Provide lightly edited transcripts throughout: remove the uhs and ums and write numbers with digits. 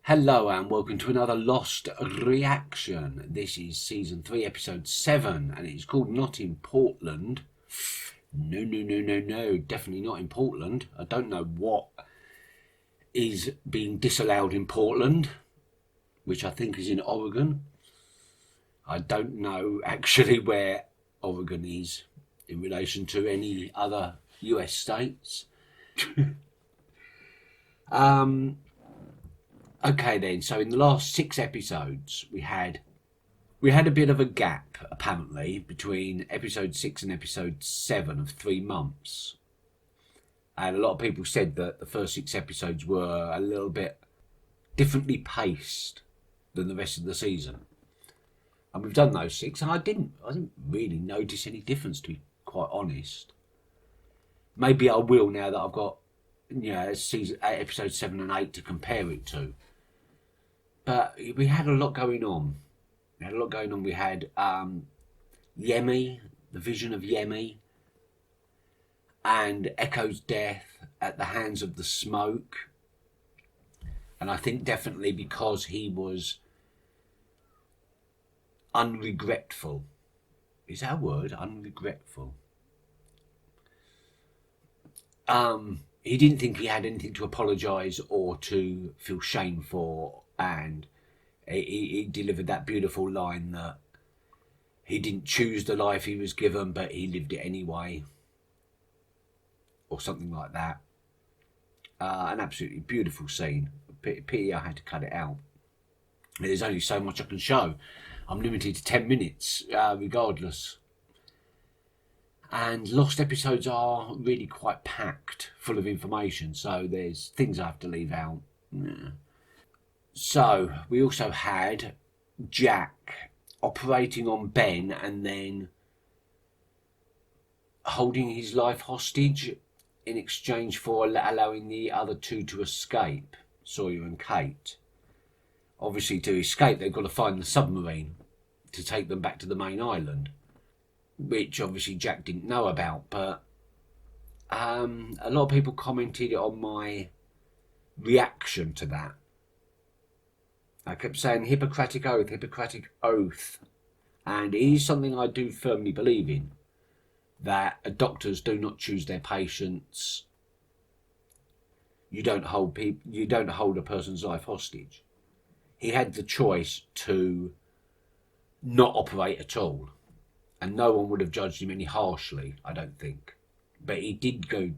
Hello and welcome to another Lost reaction. This is season 3 episode 7 and it's called Not in Portland. No, definitely not in Portland. I don't know what is being disallowed in Portland, which I think is in Oregon. I don't know actually where Oregon is in relation to any other US states. Okay then, so in the last 6 episodes we had a bit of a gap apparently between episode 6 and episode 7 of 3 months. And a lot of people said that the first 6 episodes were a little bit differently paced than the rest of the season. And we've done those 6 and I didn't really notice any difference, to be quite honest. Maybe I will now that I've got season 8, episode 7 and 8 to compare it to. But we had a lot going on. We had Yemi, the vision of Yemi, and Echo's death at the hands of the smoke. And I think definitely because he was unregretful. Is that a word? Unregretful. He didn't think he had anything to apologise or to feel shame for, and he delivered that beautiful line that he didn't choose the life he was given, but he lived it anyway, or something like that. An absolutely beautiful scene. Pity I had to cut it out. There's only so much I can show. I'm limited to 10 minutes, regardless. And Lost episodes are really quite packed, full of information, so there's things I have to leave out. Yeah. So we also had Jack operating on Ben and then holding his life hostage in exchange for allowing the other two to escape, Sawyer and Kate. Obviously, to escape, they've got to find the submarine to take them back to the main island, which obviously Jack didn't know about. But a lot of people commented on my reaction to that. I kept saying Hippocratic Oath. And it is something I do firmly believe in, that doctors do not choose their patients. You don't hold a person's life hostage. He had the choice to not operate at all, and no one would have judged him any harshly, I don't think. But he did do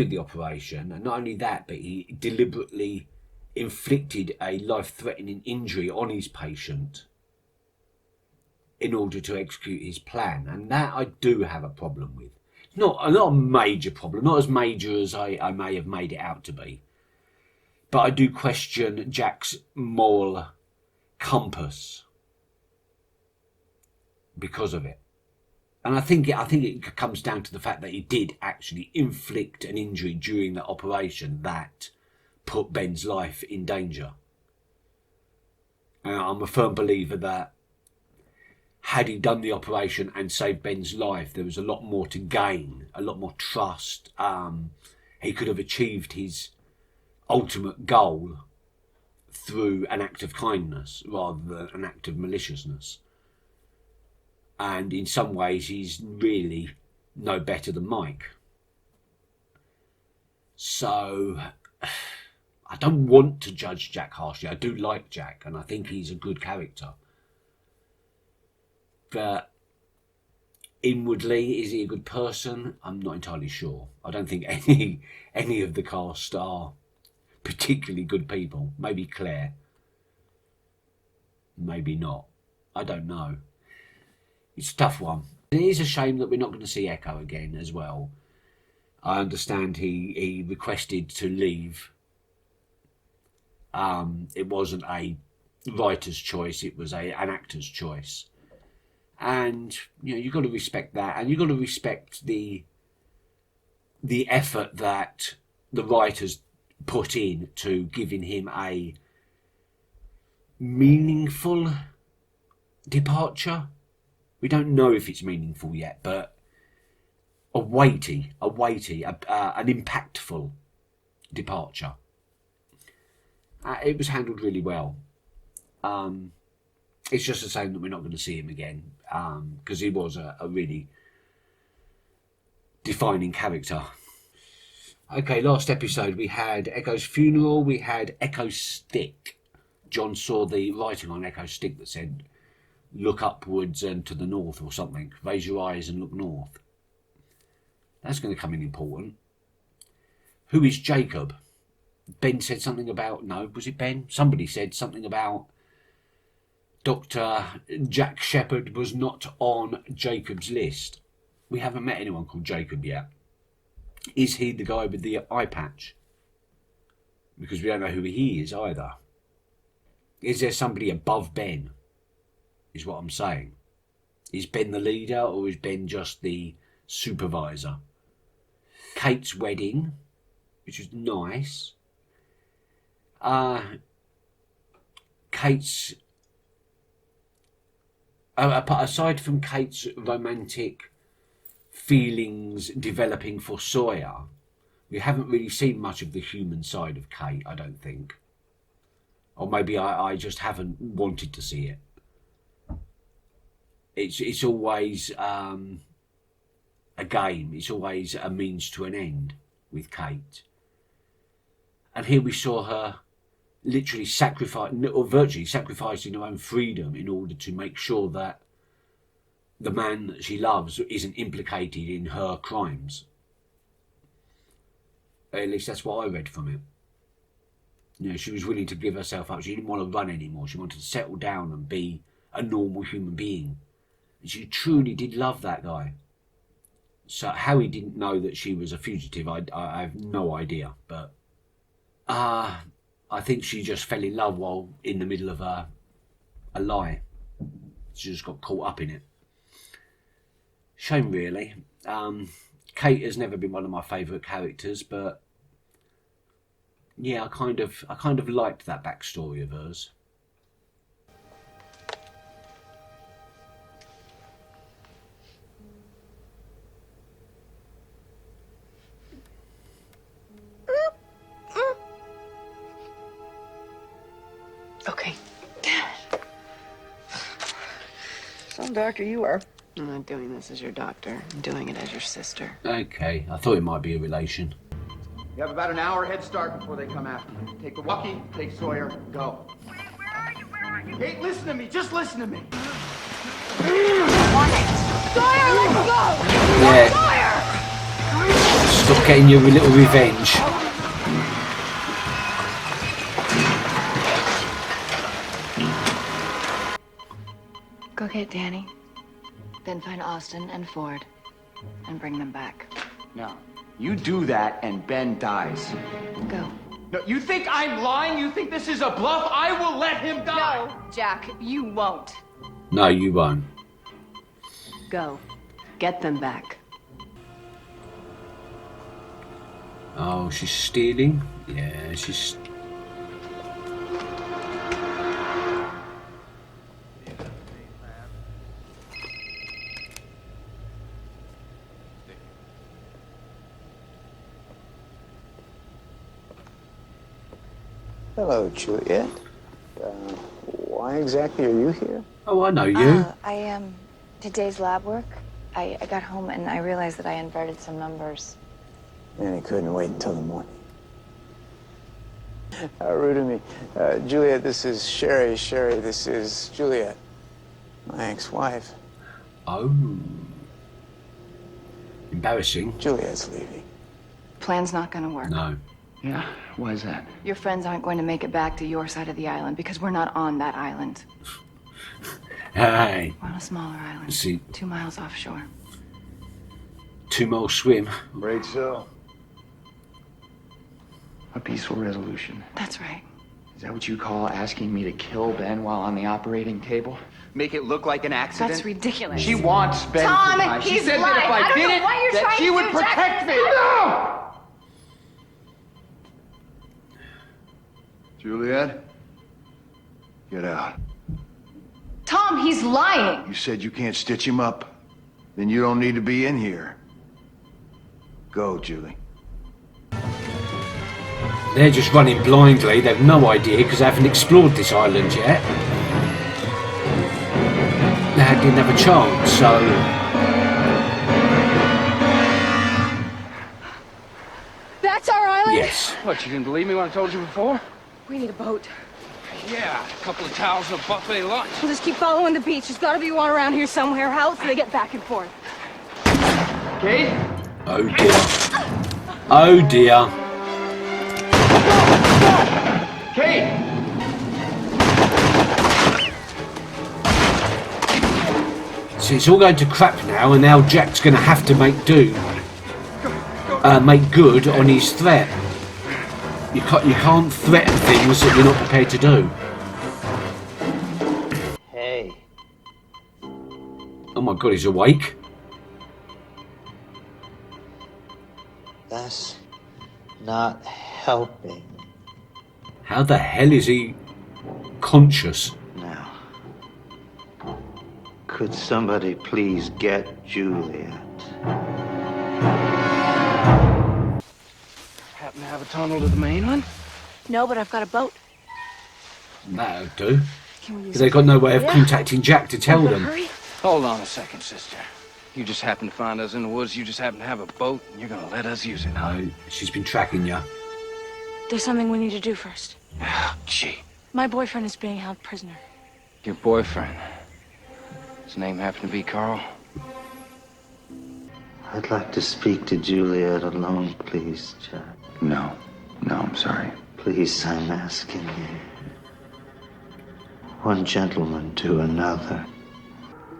the operation, and not only that, but he deliberately inflicted a life-threatening injury on his patient in order to execute his plan, and that I do have a problem with. Not a major problem, not as major as I may have made it out to be, but I do question Jack's moral compass because of it. And I think it comes down to the fact that he did actually inflict an injury during the operation that put Ben's life in danger. And I'm a firm believer that had he done the operation and saved Ben's life, there was a lot more to gain, a lot more trust. He could have achieved his ultimate goal through an act of kindness rather than an act of maliciousness. And in some ways, he's really no better than Mike. So I don't want to judge Jack harshly. I do like Jack, and I think he's a good character. But inwardly, is he a good person? I'm not entirely sure. I don't think any of the cast are particularly good people. Maybe Claire. Maybe not. I don't know. It's a tough one. It is a shame that we're not going to see Echo again as well. I understand he requested to leave. It wasn't a writer's choice, it was an actor's choice. And you've got to respect that, and you've got to respect the effort that the writers put in to giving him a meaningful departure. We don't know if it's meaningful yet, but an impactful departure. It was handled really well. It's just a shame that we're not going to see him again, because he was a really defining character. Okay, last episode we had Echo's funeral, we had Echo's stick. John saw the writing on Echo's stick that said, look upwards and to the north or something. Raise your eyes and look north. That's going to come in important. Who is Jacob? Ben said something about, no, was it Ben? Somebody said something about Dr. Jack Shepherd was not on Jacob's list. We haven't met anyone called Jacob yet. Is he the guy with the eye patch? Because we don't know who he is either. Is there somebody above Ben? Is what I'm saying. Is Ben the leader or is Ben just the supervisor? Kate's wedding, which was nice. Kate's... aside from Kate's romantic feelings developing for Sawyer, we haven't really seen much of the human side of Kate, I don't think. Or maybe I just haven't wanted to see it. It's always a game. It's always a means to an end with Kate. And here we saw her literally virtually sacrificing her own freedom in order to make sure that the man that she loves isn't implicated in her crimes. At least that's what I read from it. You know, she was willing to give herself up. She didn't want to run anymore. She wanted to settle down and be a normal human being. And she truly did love that guy. So how he didn't know that she was a fugitive, I have no idea. But I think she just fell in love while in the middle of a lie. She just got caught up in it. Shame, really. Kate has never been one of my favourite characters, but yeah, I kind of liked that backstory of hers. Okay. Some doctor you are. I'm not doing this as your doctor. I'm doing it as your sister. Okay, I thought it might be a relation. You have about an hour head start before they come after you. Take the walkie, take Sawyer, go. Where are you? Where are you? Hey, listen to me. Just listen to me. Sawyer, let's go! Yeah. Sawyer! Stop getting your little revenge. Go get Danny. Then find Austin and Ford. And bring them back. No. You do that and Ben dies. Go. No, you think I'm lying? You think this is a bluff? I will let him die! No, Jack, you won't. No, you won't. Go. Get them back. Oh, she's stealing? Yeah, she's... Hello, Juliet. Why exactly are you here? Oh, I know you. I did Day's lab work. I got home and I realized that I inverted some numbers. And he couldn't wait until the morning. How rude of me. Juliet, this is Sherry. Sherry, this is Juliet, my ex-wife. Oh. Embarrassing. Juliet's leaving. Plan's not gonna work. No. Yeah? Why is that? Your friends aren't going to make it back to your side of the island because we're not on that island. Hey. We're on a smaller island. See. 2 miles offshore. 2 mile swim. Right so. A peaceful resolution. That's right. Is that what you call asking me to kill Ben while on the operating table? Make it look like an accident? That's ridiculous. She wants Ben Tom, to die. She he's said that lying. if I I don't did know it, what you're that trying she to would do, Jack. protect me. No! Juliet, get out. Tom, he's lying. You said you can't stitch him up. Then you don't need to be in here. Go, Julie. They're just running blindly. They've no idea because they haven't explored this island yet. They didn't have a chance, so... That's our island? Yes. What, you didn't believe me when I told you before? We need a boat. Yeah, a couple of towels and a buffet lunch. We'll just keep following the beach. There's gotta be one around here somewhere. How else do they get back and forth? Kate? Oh dear. Oh dear. Kate! So it's all going to crap now, and now Jack's going to have to make do. Make good on his threat. You can't threaten things that you're not prepared to do. Hey. Oh my god, he's awake. That's not helping. How the hell is he conscious? Now, could somebody please get Juliet? Happen to have a tunnel to the mainland? No, but I've got a boat. That'll do. Can we use Because they've got no way of contacting Jack to tell them. Hurry. Hold on a second, sister. You just happen to find us in the woods. You just happen to have a boat, and you're gonna let us use it, huh? No, she's been tracking you. There's something we need to do first. Oh, gee. My boyfriend is being held prisoner. Your boyfriend. His name happened to be Carl. I'd like to speak to Juliet alone, please, Jack. No. No, I'm sorry. Please, I'm asking you. One gentleman to another.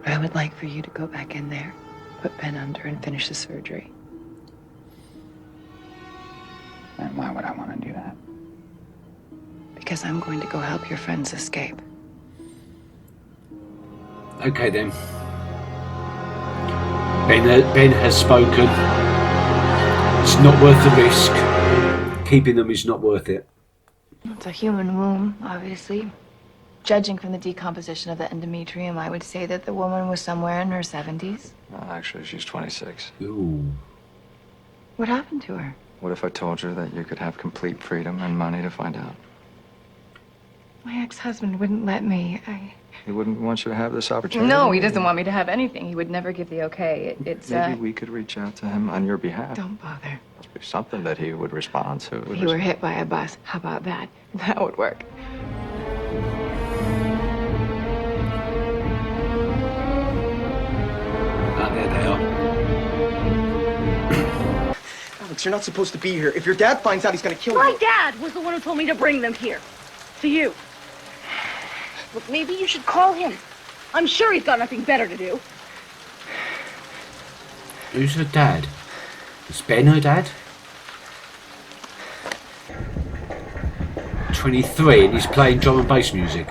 I would like for you to go back in there, put Ben under, and finish the surgery. And why would I want to do that? Because I'm going to go help your friends escape. Okay then. Ben has spoken. It's not worth the risk. Keeping them is not worth it. It's a human womb, obviously. Judging from the decomposition of the endometrium, I would say that the woman was somewhere in her 70s. Actually, she's 26. Ooh. What happened to her? What if I told her that you could have complete freedom and money to find out? My ex-husband wouldn't let me. He wouldn't want you to have this opportunity? No, he doesn't want me to have anything. He would never give the okay. It's Maybe we could reach out to him on your behalf. Don't bother. Must be something that he would respond to. If you were hit by a bus, how about that? That would work. Ah, there they are. Alex, you're not supposed to be here. If your dad finds out, he's gonna kill you. My dad was the one who told me to bring them here. To you. Look, maybe you should call him. I'm sure he's got nothing better to do. Who's her dad? Is Ben her dad? 23 and he's playing drum and bass music.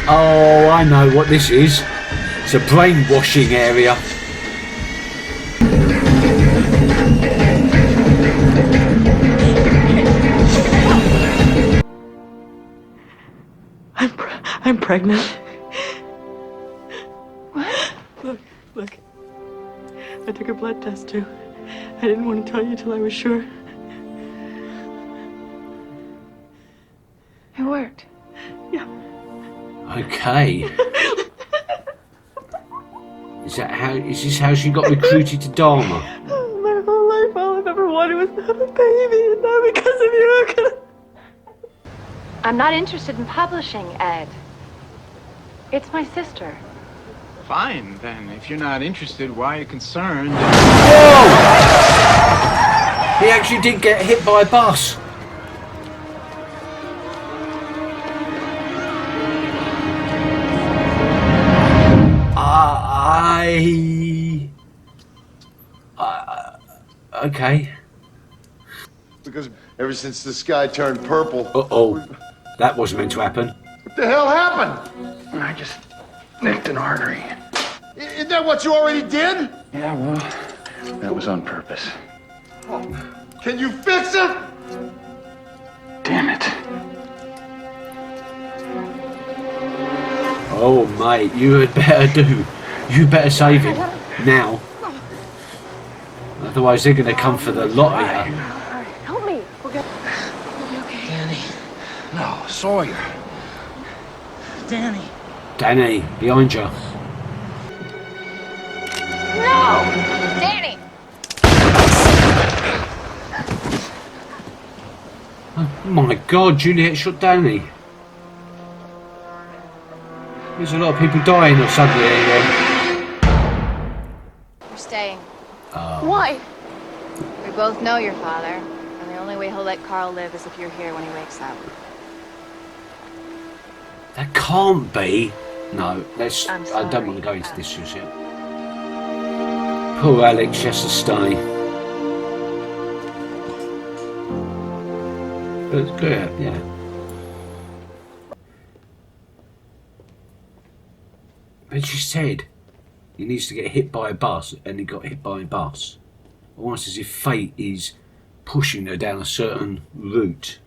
Oh, I know what this is. It's a brainwashing area. I'm pregnant. What? Look. I took a blood test too. I didn't want to tell you till I was sure. It worked. Yeah. Okay. Is this how she got recruited to Dharma? My whole life, all I've ever wanted was to have a baby, and now because of you, I'm gonna... I'm not interested in publishing, Ed. It's my sister. Fine, then. If you're not interested, why are you concerned? Whoa! He actually did get hit by a bus. Okay. Because ever since the sky turned purple... Uh-oh. That wasn't meant to happen. What the hell happened? I just nicked an artery. Isn't that what you already did? Yeah, well, that was on purpose. Can you fix it? Damn it. Oh, mate, you had better do. You better save him now. Otherwise they're going to come for the lot of you. Help me. Okay. Okay. Danny. No, Sawyer. Danny. Danny, behind you. No! Danny! Oh my God, Juliet shot Danny. There's a lot of people dying or suddenly anyway. We're staying. Why? We both know your father, and the only way he'll let Carl live is if you're here when he wakes up. That can't be. No, let's. I'm I don't sorry. want to go into this just yet. Poor Alex has to stay. But it's good, yeah. But she said he needs to get hit by a bus, and he got hit by a bus. Almost as if fate is pushing her down a certain route.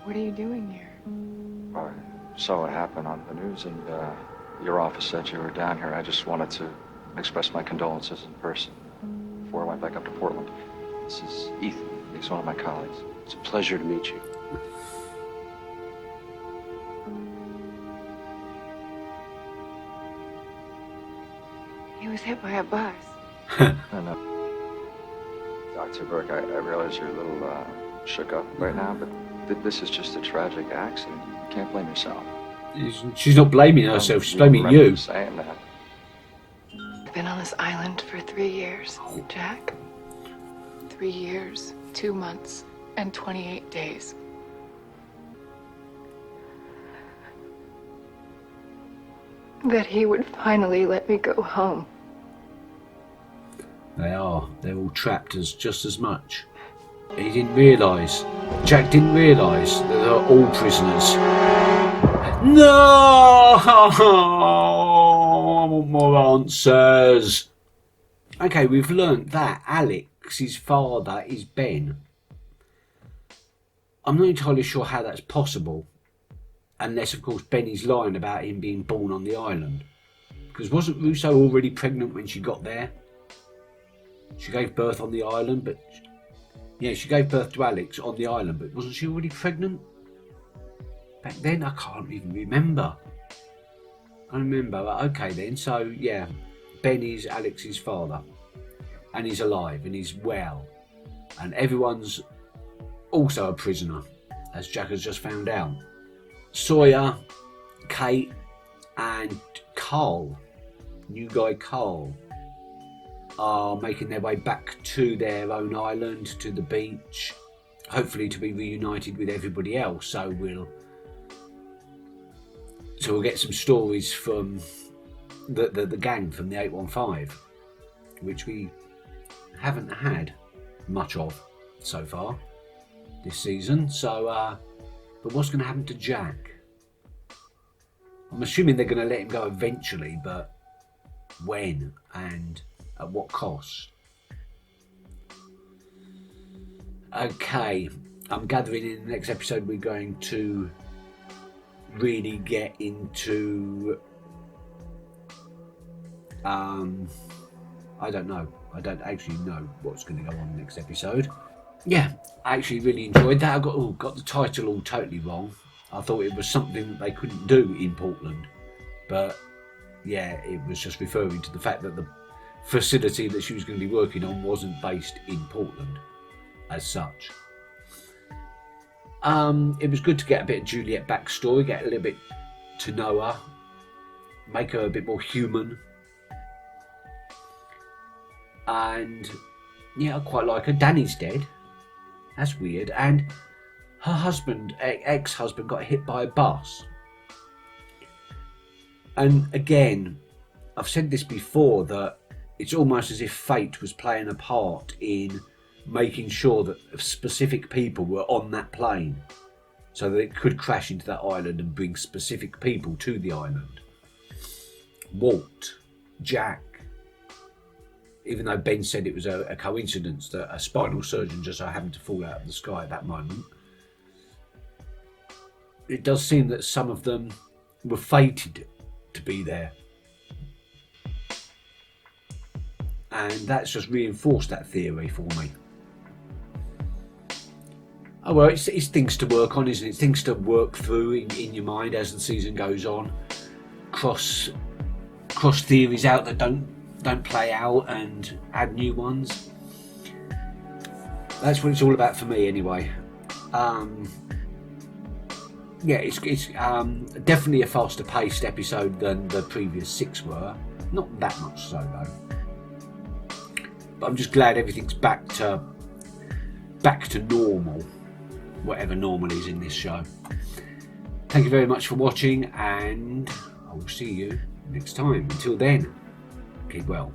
What are you doing here? I saw what happened on the news, and your office said you were down here. I just wanted to express my condolences in person before I went back up to Portland. This is Ethan. He's one of my colleagues. It's a pleasure to meet you. He was hit by a bus. And, Dr. Burke, I realize you're a little shook up right now, but this is just a tragic accident. You can't blame yourself. She's not blaming herself, she's blaming you. Saying that. I've been on this island for 3 years, Jack. 3 years, 2 months, and 28 days. That he would finally let me go home. They are. They're all trapped as just as much. He didn't realise. Jack didn't realise that they're all prisoners. No! I want more answers. Okay, we've learnt that Alex's father is Ben. I'm not entirely sure how that's possible. Unless, of course, Benny's lying about him being born on the island. Because wasn't Russo already pregnant when she got there? She gave birth on the island, but... Yeah, she gave birth to Alex on the island, but wasn't she already pregnant? Back then? I can't even remember. I remember. Okay then, so yeah. Ben is Alex's father. And he's alive, and he's well. And everyone's also a prisoner, as Jack has just found out. Sawyer, Kate, and Carl, new guy Carl, are making their way back to their own island, to the beach, hopefully to be reunited with everybody else. So we'll get some stories from the gang from the 815, which we haven't had much of so far this season. So, but what's going to happen to Jack? I'm assuming they're going to let him go eventually, but when and at what cost? Okay, I'm gathering in the next episode we're going to really get into I don't know. I don't actually know what's going to go on in the next episode. Yeah, I actually really enjoyed that. I got the title all totally wrong. I thought it was something that they couldn't do in Portland, but yeah, it was just referring to the fact that the facility that she was going to be working on wasn't based in Portland as such. It was good to get a bit of Juliet backstory, get a little bit to know her, make her a bit more human. And yeah, I quite like her. Danny's dead. That's weird. And her husband, ex-husband, got hit by a bus. And again, I've said this before, that it's almost as if fate was playing a part in making sure that specific people were on that plane so that it could crash into that island and bring specific people to the island. Walt, Jack, even though Ben said it was a coincidence that a spinal surgeon just so happened to fall out of the sky at that moment, it does seem that some of them were fated to be there. And that's just reinforced that theory for me. Oh well, it's things to work on, isn't it? Things to work through in your mind as the season goes on. Cross theories out that don't play out and add new ones. That's what it's all about for me, anyway. Yeah, it's definitely a faster paced episode than the previous 6 were. Not that much so though. But I'm just glad everything's back to normal, whatever normal is in this show. Thank you very much for watching, and I will see you next time. Until then, keep well.